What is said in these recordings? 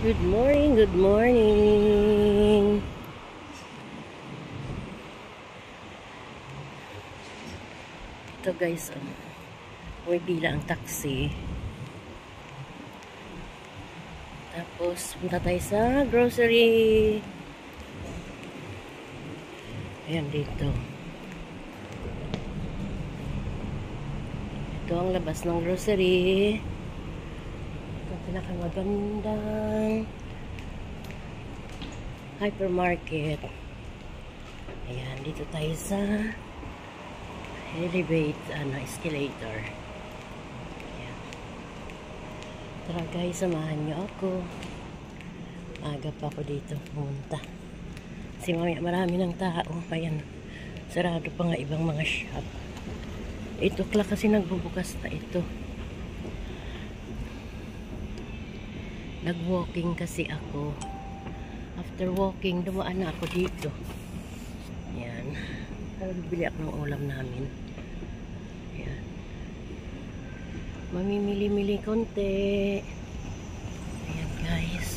Good morning, good morning. Ito guys, may pila ang taxi. Tapos, punta tayo sa grocery. Ayan dito. Ito ang labas ng grocery. Pinakamagandang hypermarket. Ayan, dito tayo sa escalator. Ayan. Tara guys, samahan niyo ako. Aga pa ako dito pumunta. Kasi mamaya marami ng tao. Ayan, sarado pa nga ibang mga shop. 8 o'clock kasi nagbubukas na ito. Nag-walking kasi ako. After walking, dumaan na ako dito. Ayan. Bibili ako ng ulam namin. Ayan. Mamimili-mili konti. Ayan guys.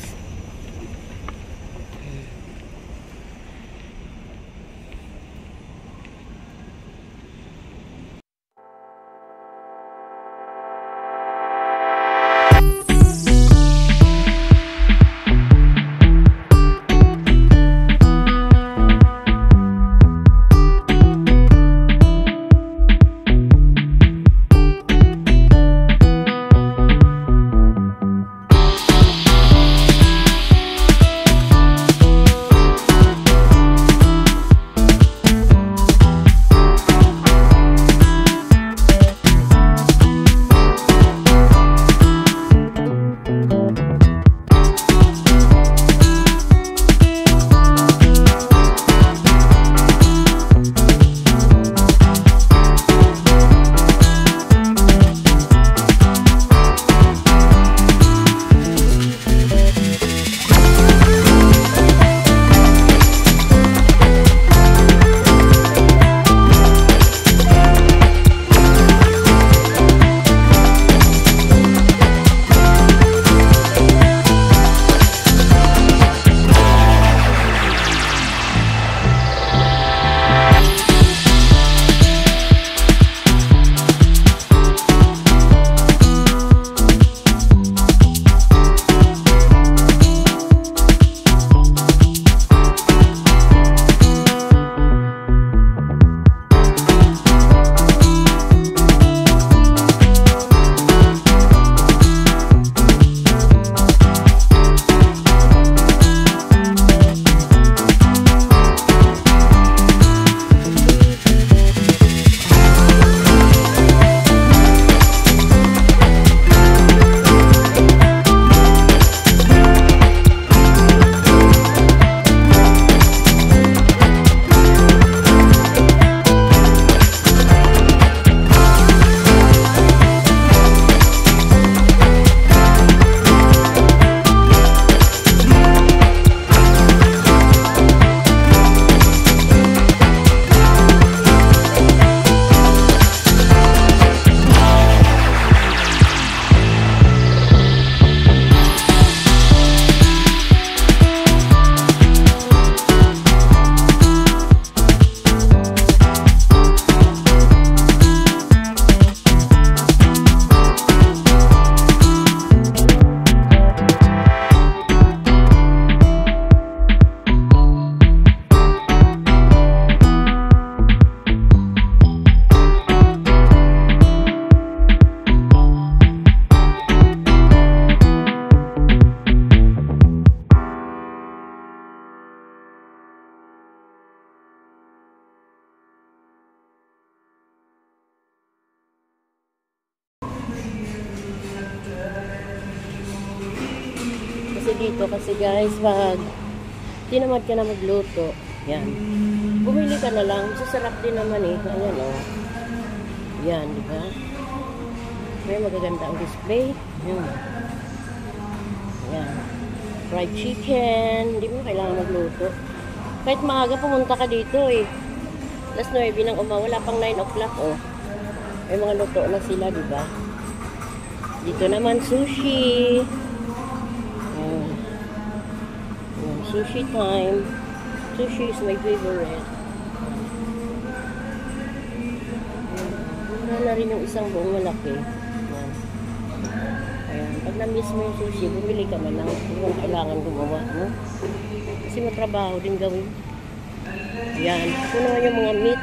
Dito kasi guys, pag tinamad ka na magluto, yan, bumili ka na lang, sasarap din naman eh. Ayan o, yan, di ba? May magaganda ang display. Yan, yan, fried chicken, hindi mo kailangan magluto. Kahit maaga pumunta ka dito eh, alas 9 ng wala pang 9 o'clock oh. May mga luto na sila, di ba? Dito naman sushi. Sushi time. Sushi is my favorite. Mura na rin yung isang buong malaki. Yan. Ayan. Pag na-miss mo yung sushi, bumili ka na lang. Hindi mo kailangan gumawa, no? Kasi matrabaho din gawin. Ayan. Ito naman yung mga meat.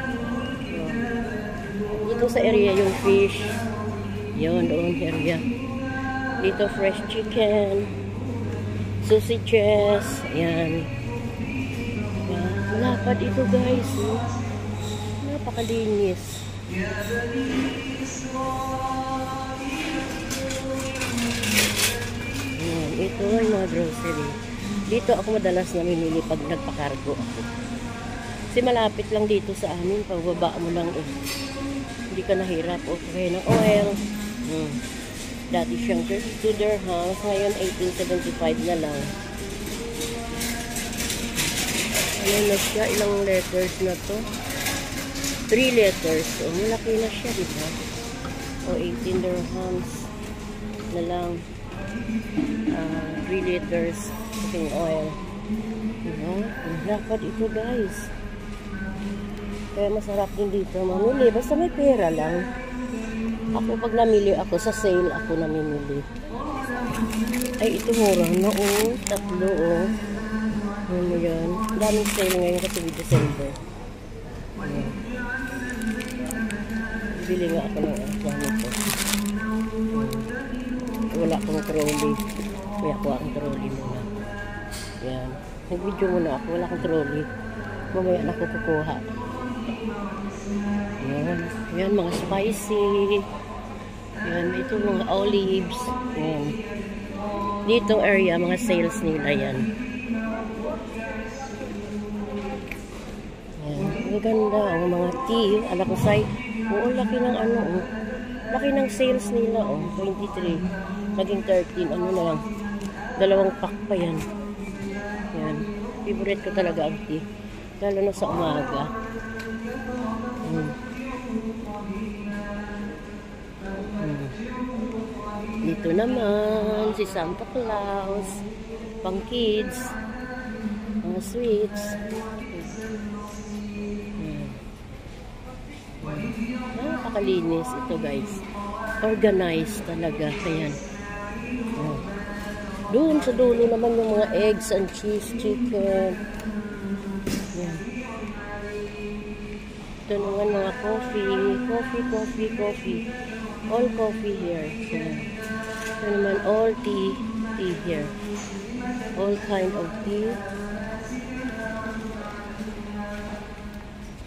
Dito sa area yung fish. Yun, doon area. Dito fresh chicken. Sausages. Ayan. Malapad ito guys. Napakalinis. Ayan. Ito ay mga grocery. Dito ako madalas namimili pag nagpakargo ako. Kasi malapit lang dito sa amin. Pagbaba mo lang eh. Hindi ka nahirap. Okay ng oil. Dati siyang 32 dirhams. Ngayon 1875 na lang. Ano na siya? Ilang letters na to? 3 letters. O, malaki na siya, diba? O, 18 dirhams na lang. 3 liters cooking oil. Diba? Dapat ito, guys. Kaya masarap din dito mamili. Basta may pera lang. Ako, pag namili ako, sa sale ako namimili. Ay, ito mura na, oh. 3, oh. Ano mo yan? Daming sale ngayon kasi with December. Ayan. Bili nga ako ng ganito. Wala akong trolley. Kaya ako ang trolley muna. Ayan. Nag-video muna ako. Wala akong trolley. Mamaya na ako kukuha. Ayan. Ayan, mga spicy. Ayan, ito mga olives. Ayan. Ditong area, mga sales nila yan. Ang ganda, ang mga tea, alakasay. Oo, laki ng ano, oh. Laki ng sales nila, oh. 23, naging 13, ano na lang. 2 pack pa yan. Yan. Favorite ko talaga ang tea. Lalo na sa umaga. Dito naman, si Santa Claus. Pang kids. Mga sweets. Napakalinis ito guys. Organized talaga. Ayan. Oh. Doon sa dulo naman yung mga eggs and cheese, chicken. Ayan. Ito naman mga coffee. All coffee here. Ayan. Ito naman all tea here. All kind of tea.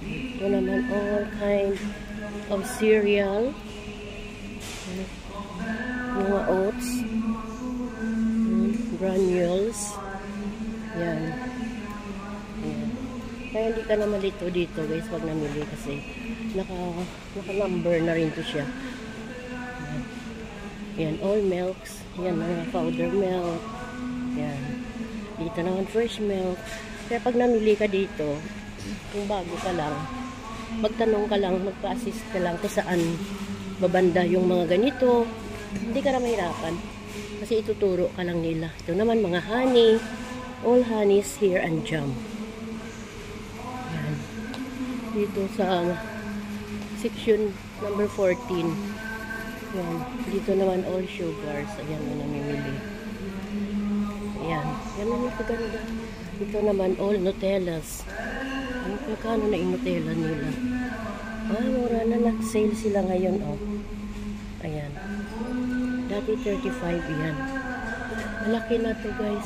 Ito naman all kind of cereal. Mga oats. Granules. Yan. Yan. Kaya hindi ka na malito dito guys pag namili kasi naka-number na rin to siya. Yan. Yan, all milks. Yan, mga powder milk. Yan. Dito naman fresh milk. Kaya pag namili ka dito, kung bago ka lang, magtanong ka lang, magpa-assist ka lang kung saan babanda yung mga ganito. Hindi ka na mahirapan. Kasi ituturo ka lang nila. Ito naman mga honey. All honeys here and jam. Yan. Dito sa section number 14. Yan. Dito naman all sugars. Ayan na namimili. Ayan. Yan naman kaganda. Dito naman all Nutellas. Ano kano na yung Nutella nila? Ah, mura na nag-sale sila ngayon, oh. Ayan. Dati 35 yan. Malaki na to guys.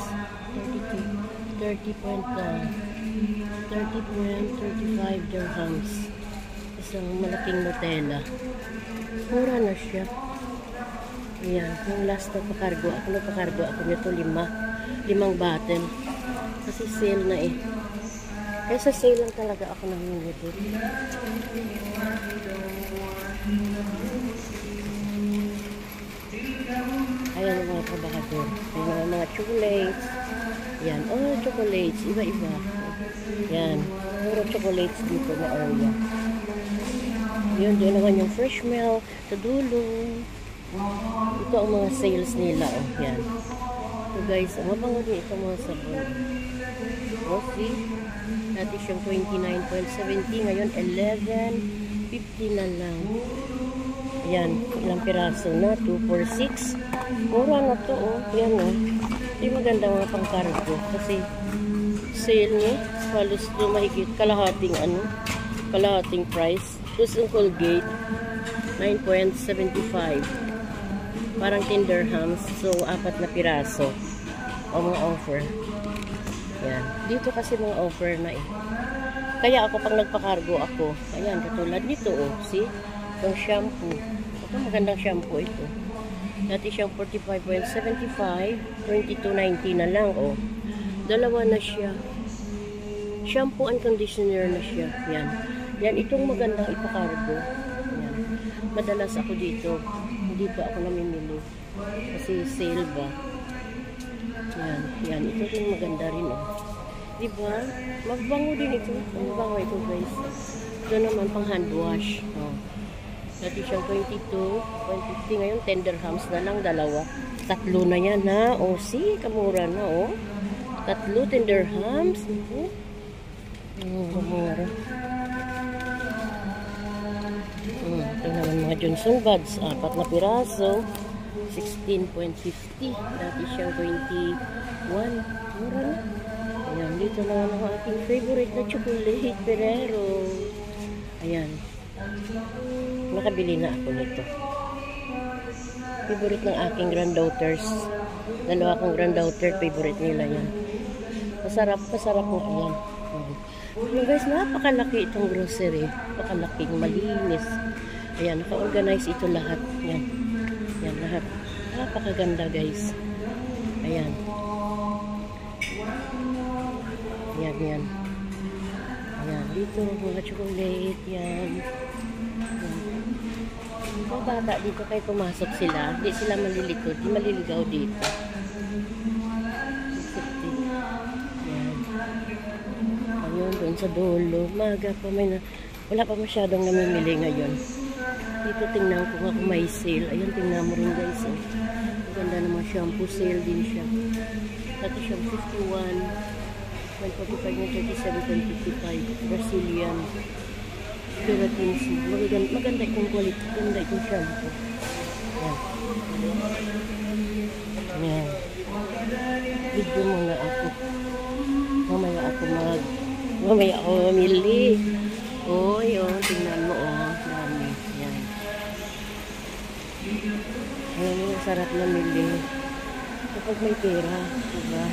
30.35 dirhams. Isang malaking Nutella. Mura na siya. Ayan. Yung last na pakargo ako nito 5 bottle. Kasi sale na eh. Kaya sa sale lang talaga ako nangingilit. Ayan ang mga trabahador. Ayan mga chocolates. Yan. Oh, chocolates. Iba-iba. Yan. Puro chocolates dito na area. Yun, doon naman yung fresh milk. Sa dulo. Ito ang mga sales nila. Oh, yan. So guys, mabango din ito mga sabon. euro. See? Dati siyang 29.70. Ngayon, 11.50 na lang. Ayan. Ilang piraso na? 2 for 6. Mura na to, oh. Ayan, oh. Hindi maganda mga pang-cargo. Kasi, sale niya. Halos mahigit. Kalahating price. Tapos yung Colgate, 9.75. Parang 10 dirhams. So, 4 na piraso. O mga offer. Yan. Dito kasi mga offer na eh. Kaya ako pag nagpa-cargo ako, ayan, katulad nito oh. See? Itong shampoo. Ito magandang shampoo ito. Dati siyang 45.75. 22.90 na lang oh. Dalawa na siya. Shampoo and conditioner na siya. Yan. Yan, itong magandang ipa-cargo. Yan. Madalas ako dito. Dito ako namimili. Kasi sale ba. Yan. Yan. Ito rin maganda rin oh. Diba? Magbango din ito. Magbango ito guys. Ito naman pang hand wash. Oh. Dati siyang 22, 150. Ngayon 10 dirhams na lang. Dalawa. 3 na yan ha. O see, kamura na oh. 3 10 dirhams. Kamura. Ito naman mga Johnson buds. 4 na piraso. 16.50. Dati siyang 21. Mura na. Ayan, dito naman ang aking favorite na chocolate Ferrero. Ayan. Nakabili na ako nito. Favorite ng aking granddaughters. Dalawa kong granddaughter, favorite nila yan. Masarap mo. Ayan. Ayan guys, napakalaki itong grocery. Napakalaking malinis. Ayan, naka-organize ito lahat. Ayan. Ayan, lahat. Napakaganda guys. Ayan. Ayan, yan. Ayan, dito mga chocolate, yan. Mga bata dito kayo pumasok sila, hindi sila malilito, di maliligaw dito. Ayan. Ayun, doon sa dulo. Maga pa, wala pa masyadong namimili ngayon. Dito tingnan ko nga kung may sale. Ayan, tingnan mo rin guys. Oh. Maganda naman shampoo, sale din siya. Dati siyang 51. 145 na 37.55 Brazilian keratin. Maganda itong quality, maganda itong shampoo. Ayan. Video muna ako. Mamaya ako mamili. Oh, yun, tingnan mo oh, dami. Ayan. Ayan yung sarap na mili kapag may pera, diba?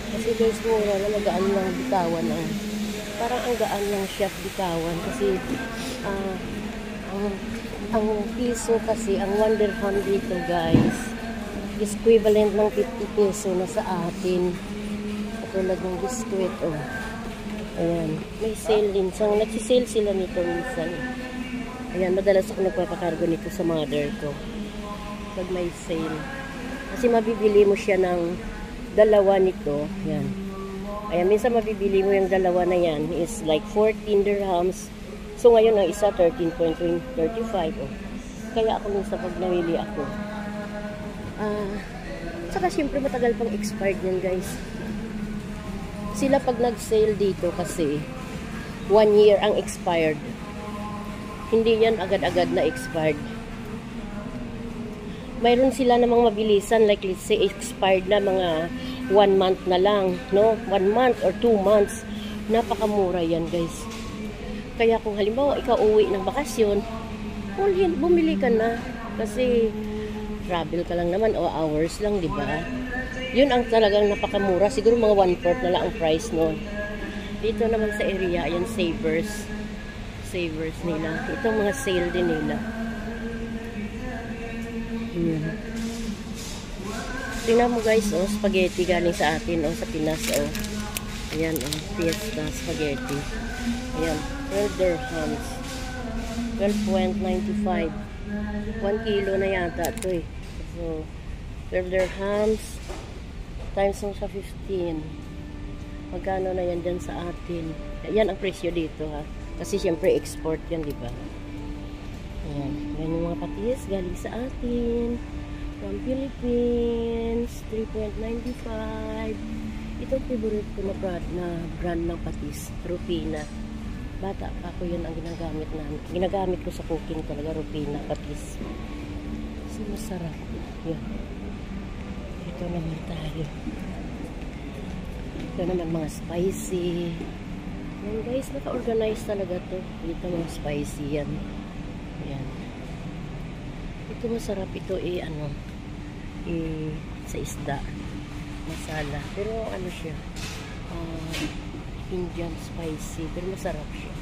Kasi guys, mura na magaan lang bitawan ang parang ang gaan lang siya bitawan kasi ang piso kasi, ang 1 dirham dito guys is equivalent ng 50 peso na sa atin. Katulad ng biskuit oh. Ayan, may sale din. Nagsisale sila nito minsan. Ayan, madalas ako nagpapakargo nito sa mother ko pag may sale. Kasi mabibili mo siya ng dalawa nito, yan. Ayan, minsan mabibili mo yung dalawa na yan is like 14 dirhams. So ngayon ang isa 13.35 oh. Kaya ako minsan pag namili ako. Saka syempre matagal pang expired yan guys. Sila pag nag-sale dito kasi 1 year ang expired. Hindi yan agad-agad na expired. Mayroon sila namang mabilisan, like let's say expired na mga 1 month na lang, no? 1 month or 2 months. Napakamura yan guys. Kaya kung halimbawa ikaw uwi ng bakasyon, bumili ka na. Kasi travel ka lang naman o hours lang, di ba? Yun ang talagang napakamura. Siguro mga 1/4 na lang ang price noon. Dito naman sa area, ayan, Savers nila. Itong mga sale din nila. Tingnan mo guys, oh, spaghetti galing sa atin, oh, sa Pinas, oh. Ayan, oh, Fiesta spaghetti. Ayan, 12 dirhams. 12.95. 1 kilo na yata ito, eh. So, 12 dirhams times mo sa 15. Magkano na yan dyan sa atin? Ayan ang presyo dito, ha. Kasi syempre export yan, di ba? Ayan. Ayan yung mga patis galing sa atin. From Philippines. 3.95. Itong favorite ko na brand ng patis, Rufina. Bata pa ako, yun ang ginagamit ko sa cooking talaga, Rufina patis. So masarap. Yun. Ito naman tayo. Ito naman mga spicy. Yan guys, naka-organize talaga to. Dito mga spicy yan. Yan. Ito masarap ito sa isda. Masala. Pero ano siya? Indian spicy. Pero masarap siya.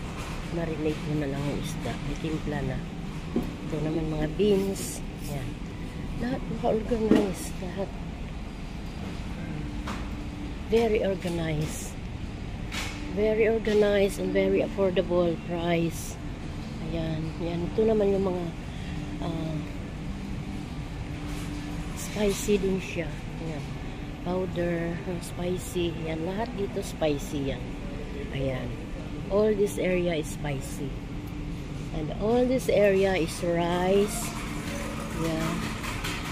Marinate mo na lang ang isda. May timpla na. Ito naman mga beans. Yan. Lahat naka-organize. Lahat. Very organized. Very organized and very affordable price. Ayan. Yan. Ito naman yung mga spicy din siya. Ayan. Powder, spicy. Yan. Lahat dito spicy yan. Ayan. All this area is spicy. And all this area is rice. Yeah.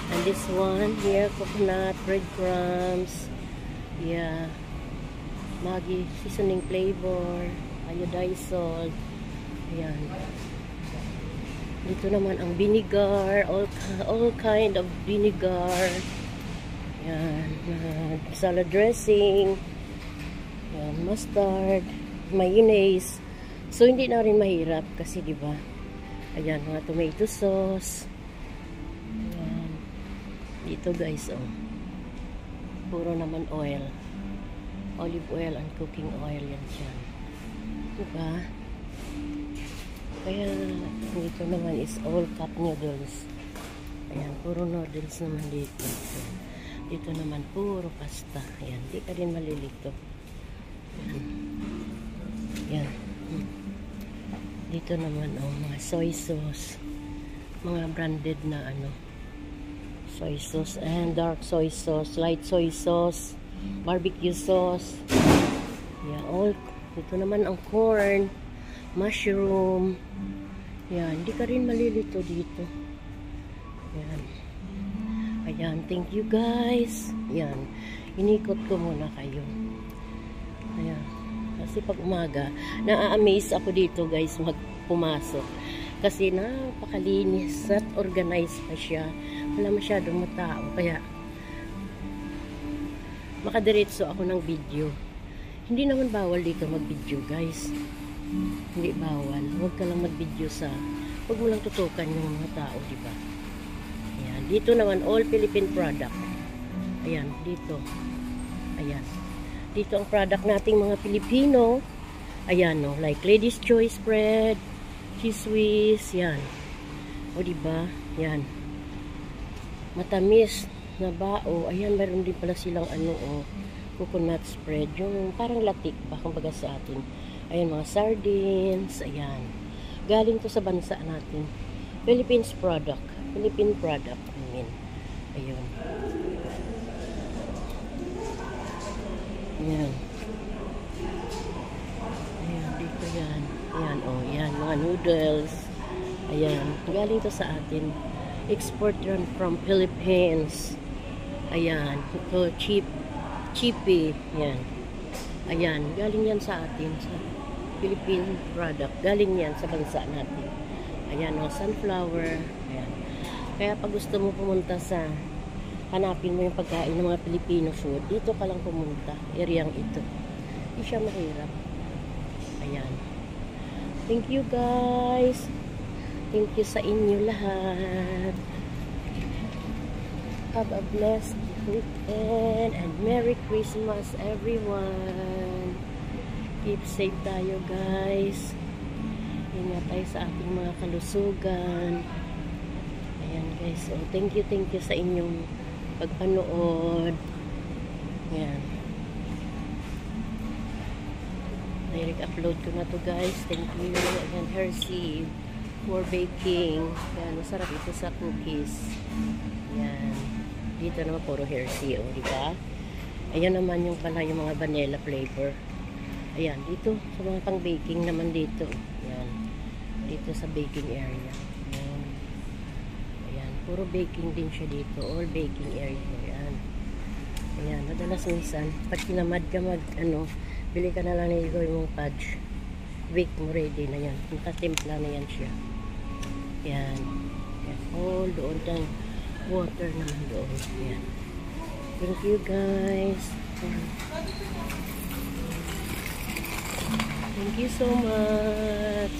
And this one here, coconut, breadcrumbs. Yeah. Maggi seasoning flavor. Iodized salt. Ayan. Dito naman ang vinegar. All kind of vinegar. Ayan. Salad dressing. Ayan. Mustard. Mayonnaise. So, hindi na rin mahirap. Kasi, diba? Ayan. Mga tomato sauce. Ayan. Dito, guys, oh. Puro naman oil. Olive oil and cooking oil. Yan siya. Diba? Kaya, dito naman is all cup noodles. Ayan. Puro noodles naman dito. Dito naman, puro pasta. Ayan, di ka rin malilito. Ayan. Ayan. Dito naman, mga soy sauce. Mga branded na, soy sauce and dark soy sauce, light soy sauce, barbecue sauce. Ayan, dito naman ang corn, mushroom. Ayan, di ka rin malilito dito. Ayan. Ayan, thank you guys. Ayan, inikot ko muna kayo. Ayan, kasi pag umaga, na-amaze ako dito guys pumasok. Kasi napakalinis at organized pa siya. Wala masyadong matao. Kaya, makadiretso ako ng video. Hindi naman bawal dito mag-video guys. Hindi bawal. Huwag ka lang mag-video huwag mo lang tutukan yung mga tao, diba? Dito naman, all Philippine product. Ayan, dito. Ayan. Dito ang product nating mga Pilipino. Ayan, no, like Lady's Choice bread, cheese whiz, yan. O, diba? Yan. Matamis na bao. Ayan, meron din pala silang coconut spread. Yung parang latik pa, kumbaga sa atin. Ayan, mga sardines. Ayan. Galing to sa bansa natin. Philippines product. Philippine product. Ayun. Ayan. Ayan, dito yan. Ayan, yan. Mga noodles. Ayan. Galing to sa atin. Export run from Philippines. Ayan. Ito, cheapy. Ayan. Ayan. Galing yan sa atin. Sa Philippine product. Galing yan sa bansa natin. Ayan, sunflower. Ayan. Kaya pag gusto mo pumunta hanapin mo yung pagkain ng mga Filipino food, dito ka lang pumunta. Areang ito. Hindi siya mahirap. Ayan. Thank you guys. Thank you sa inyo lahat. Have a blessed weekend and Merry Christmas everyone. Keep safe tayo guys. Ingat tayo sa ating mga kalusugan. Ayan guys, so thank you sa inyong pagpanood. Ayan. Direct-upload ko na to guys. Thank you. Ayan, Hershey for baking. Ayan, masarap ito sa cookies. Ayan. Dito naman puro Hershey, diba? Ayan naman yung pala yung mga vanilla flavor. Ayan, dito sa mga pang-baking naman dito. Ayan. Dito sa baking area. Puro baking din siya dito. All baking area. Ayan. Yan, madalas minsan, pag kinamad ka bili ka na lang ng mong fudge. Bake mo ready na yan. Nakatimpla na yan siya. Yan. Yan. Oh, doon dyan. Water naman doon. Yan. Thank you guys. Thank you so much.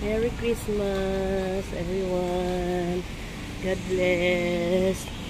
Merry Christmas, everyone. God bless.